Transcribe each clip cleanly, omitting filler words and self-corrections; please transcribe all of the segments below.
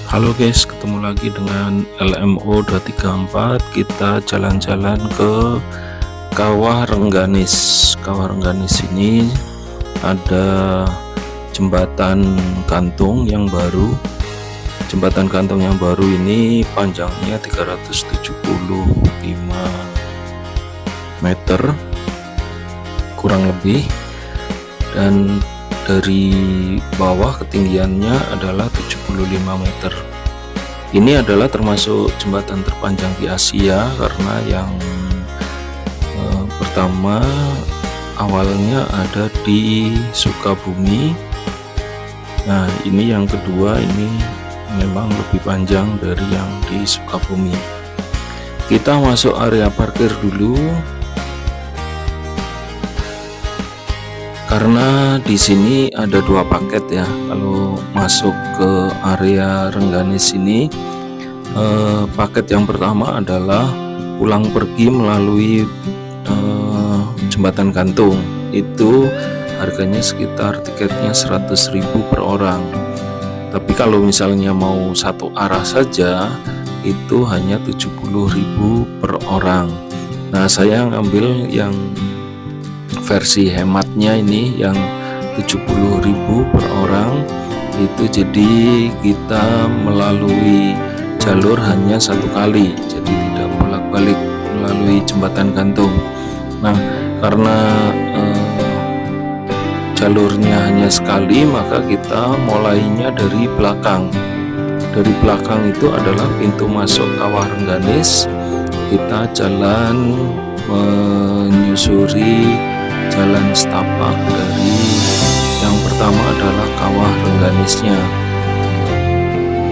Halo guys, ketemu lagi dengan LMO 234. Kita jalan-jalan ke Kawah Rengganis. Kawah Rengganis ini ada jembatan gantung yang baru. Jembatan gantung yang baru ini panjangnya 375 meter kurang lebih, dan dari bawah ketinggiannya adalah 75 meter. Ini adalah termasuk jembatan terpanjang di Asia karena yang pertama awalnya ada di Sukabumi. Nah, ini yang kedua, ini memang lebih panjang dari yang di Sukabumi. Kita masuk area parkir dulu. Karena di sini ada dua paket ya. Kalau masuk ke area Rengganis ini, paket yang pertama adalah pulang pergi melalui jembatan gantung. Itu harganya sekitar tiketnya 100.000 per orang. Tapi kalau misalnya mau satu arah saja, itu hanya 70.000 per orang. Nah, saya ngambil yang versi hematnya ini yang 70.000 per orang. Itu jadi kita melalui jalur hanya satu kali, jadi tidak bolak-balik melalui jembatan gantung. Nah, karena jalurnya hanya sekali, maka kita mulainya dari belakang. Dari belakang itu adalah pintu masuk Kawah Rengganis. Kita jalan menyusuri jalan setapak dari yang pertama adalah Kawah Rengganisnya.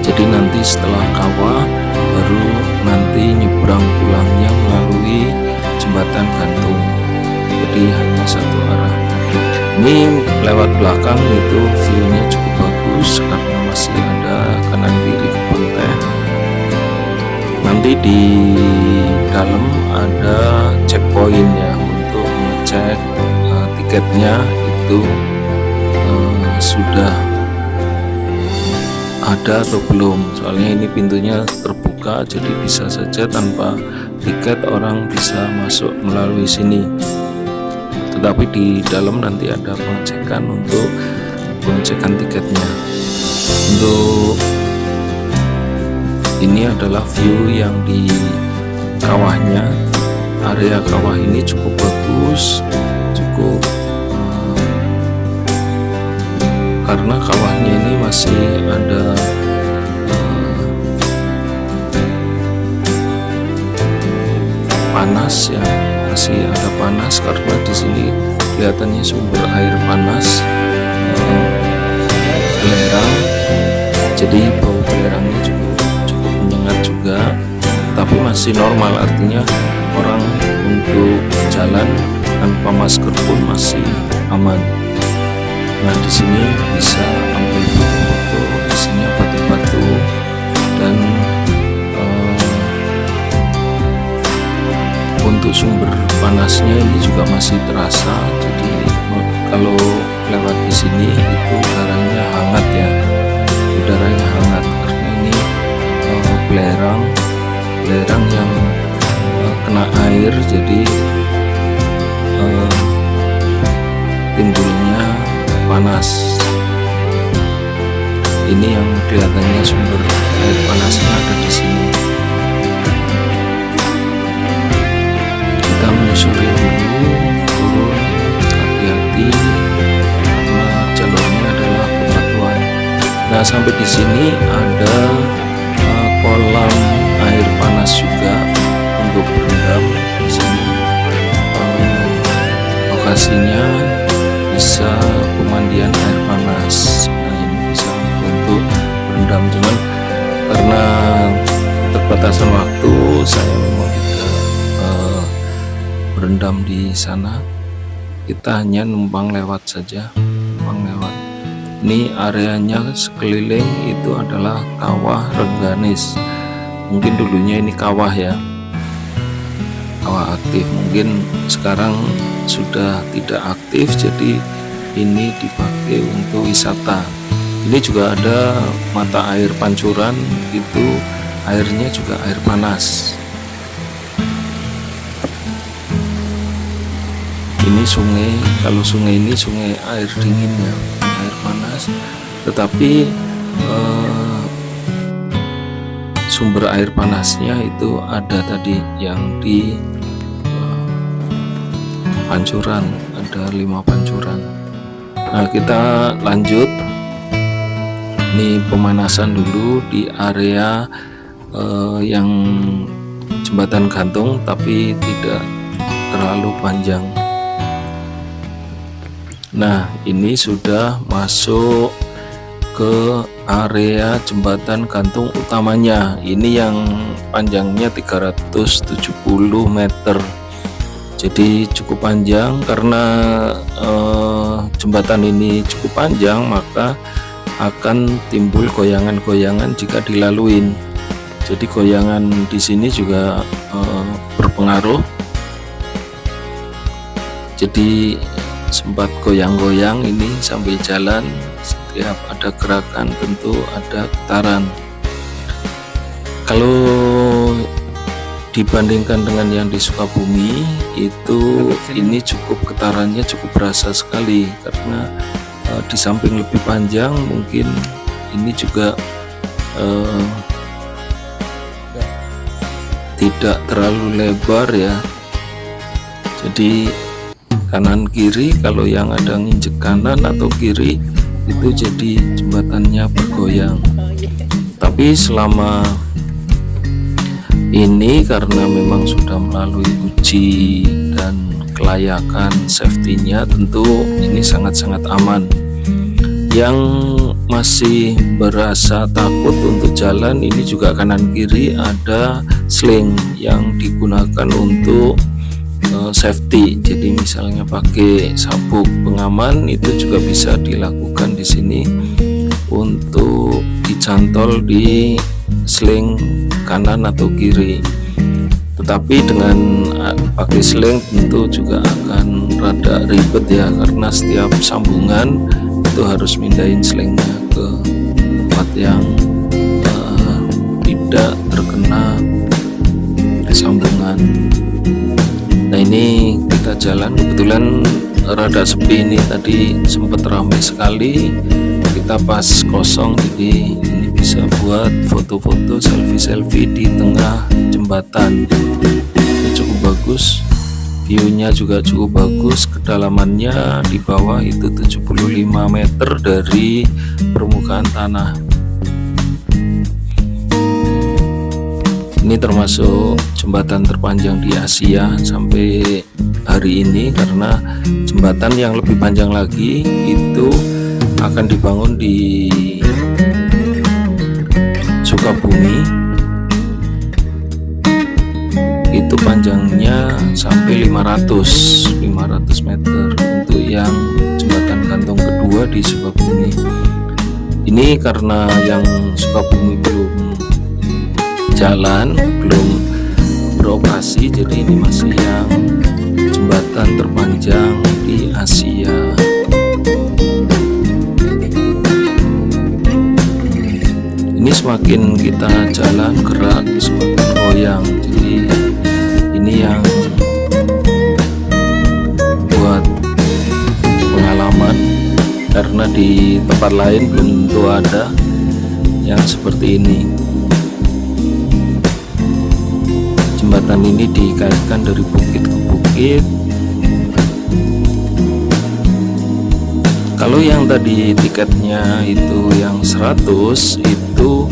Jadi nanti setelah kawah baru nanti nyebrang pulangnya melalui jembatan gantung. Jadi hanya satu arah. Ini lewat belakang itu view-nya cukup bagus karena masih ada kanan kiri kebun teh. Nanti di dalam ada checkpoint ya untuk mengecek tiketnya itu sudah ada atau belum. Soalnya ini pintunya terbuka, jadi bisa saja tanpa tiket orang bisa masuk melalui sini. Tetapi di dalam nanti ada pengecekan untuk pengecekan tiketnya. Untuk ini adalah view yang di kawahnya. Area kawah ini cukup bagus, cukup karena kawahnya ini masih ada panas ya, masih ada panas karena di sini kelihatannya sumber air panas, belerang. Jadi bau belerangnya cukup menyengat juga, tapi masih normal, artinya orang untuk jalan tanpa masker pun masih aman. Nah, di sini bisa ambil foto-foto, isinya batu-batu, dan untuk sumber panasnya ini juga masih terasa. Jadi kalau lewat di sini itu udaranya hangat ya, udaranya hangat karena ini belerang yang kena air, jadi timbulnya panas. Ini yang kelihatannya sumber air panasnya ada di sini. Kita menyusuri dulu, turun hati-hati karena jalurnya adalah bebatuan. Nah, sampai di sini ada kolam air panas juga untuk berendam. Di sini lokasinya bisa pemandian air panas. Nah, ini bisa untuk berendam, cuman karena keterbatasan waktu saya memang tidak berendam di sana. Kita hanya numpang lewat saja, numpang lewat. Ini areanya sekeliling itu adalah Kawah Rengganis. Mungkin dulunya ini kawah ya, kawah aktif. Mungkin sekarang sudah tidak aktif, jadi ini dipakai untuk wisata. Ini juga ada mata air pancuran, itu airnya juga air panas. Ini sungai, kalau sungai ini sungai air dingin ya, air panas, tetapi sumber air panasnya itu ada tadi yang di pancuran, ada 5 pancuran. Nah, kita lanjut. Ini pemanasan dulu di area yang jembatan gantung, tapi tidak terlalu panjang. Nah, ini sudah masuk ke area jembatan gantung utamanya. Ini yang panjangnya 370 meter. Jadi cukup panjang. Karena jembatan ini cukup panjang, maka akan timbul goyangan-goyangan jika dilaluin. Jadi goyangan di sini juga berpengaruh. Jadi sempat goyang-goyang ini sambil jalan. Setiap ada gerakan tentu ada getaran. Kalau dibandingkan dengan yang di Sukabumi itu, ini cukup getarannya cukup berasa sekali, karena di samping lebih panjang, mungkin ini juga tidak terlalu lebar ya. Jadi kanan kiri, kalau yang ada nginjek kanan atau kiri itu jadi jembatannya bergoyang. Tapi selama ini karena memang sudah melalui uji dan kelayakan safety-nya, tentu ini sangat-sangat aman. Yang masih berasa takut untuk jalan, ini juga kanan kiri ada sling yang digunakan untuk safety. Jadi misalnya pakai sabuk pengaman, itu juga bisa dilakukan di sini untuk dicantol di sling kanan atau kiri. Tetapi dengan pakai sling tentu juga akan rada ribet ya, karena setiap sambungan itu harus mindahin slingnya ke tempat yang tidak terkena sambungan. Nah, ini kita jalan, kebetulan rada sepi ini, tadi sempat ramai sekali, kita pas kosong, jadi ini bisa buat foto-foto, selfie-selfie di tengah jembatan. Ini cukup bagus, view-nya juga cukup bagus. Kedalamannya di bawah itu 75 meter dari permukaan tanah. Ini termasuk jembatan terpanjang di Asia sampai hari ini, karena jembatan yang lebih panjang lagi itu akan dibangun di Sukabumi. Itu panjangnya sampai 500 meter untuk yang jembatan gantung kedua di Sukabumi. Ini karena yang Sukabumi belum jalan, belum beroperasi, jadi ini masih yang jembatan terpanjang di Asia. Ini semakin kita jalan gerak semakin goyang, jadi ini yang buat pengalaman, karena di tempat lain belum tentu ada yang seperti ini. Jembatan ini dikaitkan dari bukit ke bukit. Kalau yang tadi tiketnya itu yang 100, itu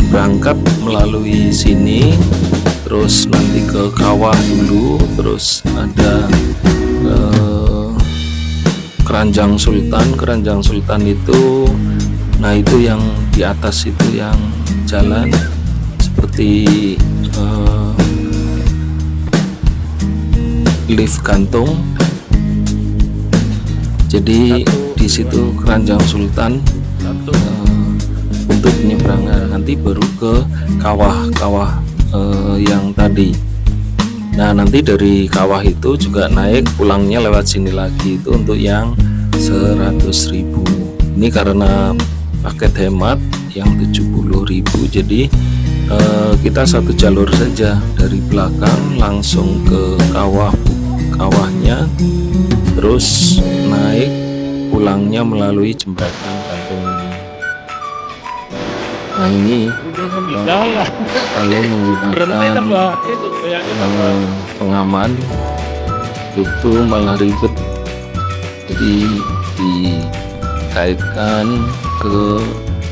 berangkat melalui sini, terus nanti ke kawah dulu, terus ada Keranjang Sultan. Keranjang Sultan itu, nah itu yang di atas itu yang jalan seperti lift gantung. Jadi di situ Keranjang Sultan untuk penyeberangan, nanti baru ke kawah-kawah yang tadi. Nah, nanti dari kawah itu juga naik, pulangnya lewat sini lagi, itu untuk yang 100.000. Ini karena paket hemat yang 70.000, jadi kita satu jalur saja dari belakang langsung ke kawahnya, terus naik pulangnya melalui jembatan gantung ini. Nah ini kalau menggunakan pengaman itu malah ribet, jadi dikaitkan ke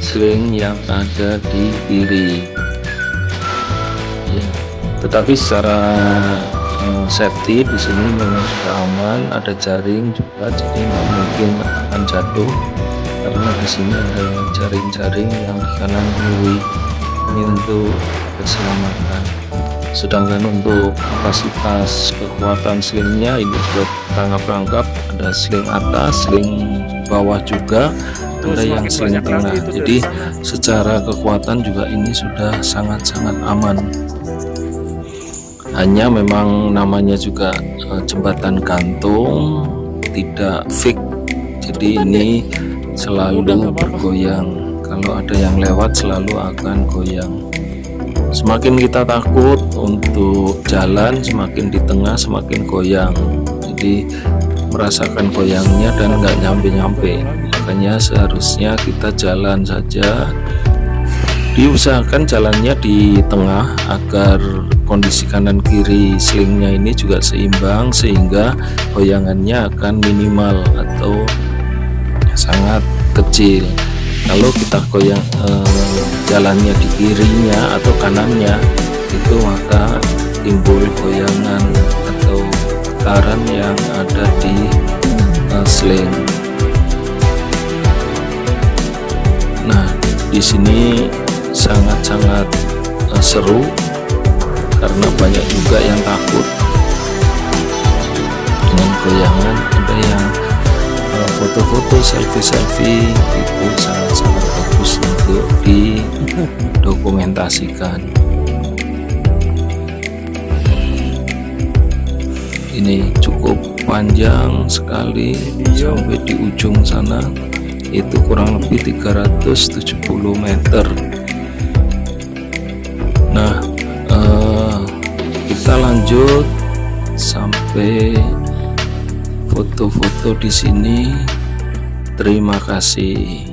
sling yang ada di kiri ya. Tetapi secara safety di sini memang sudah aman, ada jaring juga, jadi nggak mungkin akan jatuh karena di sini ada jaring-jaring yang di kanan kiri, ini untuk keselamatan. Sedangkan untuk kapasitas kekuatan slingnya ini buat rangkap-rangkap, ada sling atas, sling bawah juga, ada yang sling tengah. Jadi secara kekuatan juga ini sudah sangat-sangat aman. Hanya memang namanya juga jembatan gantung, tidak fix, jadi ini selalu bergoyang. Kalau ada yang lewat selalu akan goyang. Semakin kita takut untuk jalan, semakin di tengah semakin goyang, jadi merasakan goyangnya dan nggak nyampe-nyampe. Makanya seharusnya kita jalan saja, diusahakan jalannya di tengah agar kondisi kanan kiri slingnya ini juga seimbang, sehingga goyangannya akan minimal atau sangat kecil. Kalau kita goyang jalannya di kirinya atau kanannya, itu maka timbul goyangan atau getaran yang ada di sling. Nah, di sini sangat-sangat seru karena banyak juga yang takut dengan goyangan. Ada yang foto-foto, selfie itu sangat-sangat bagus untuk didokumentasikan. Ini cukup panjang sekali sampai di ujung sana, itu kurang lebih 370 meter. Nah, kita lanjut sampai foto-foto di sini. Terima kasih.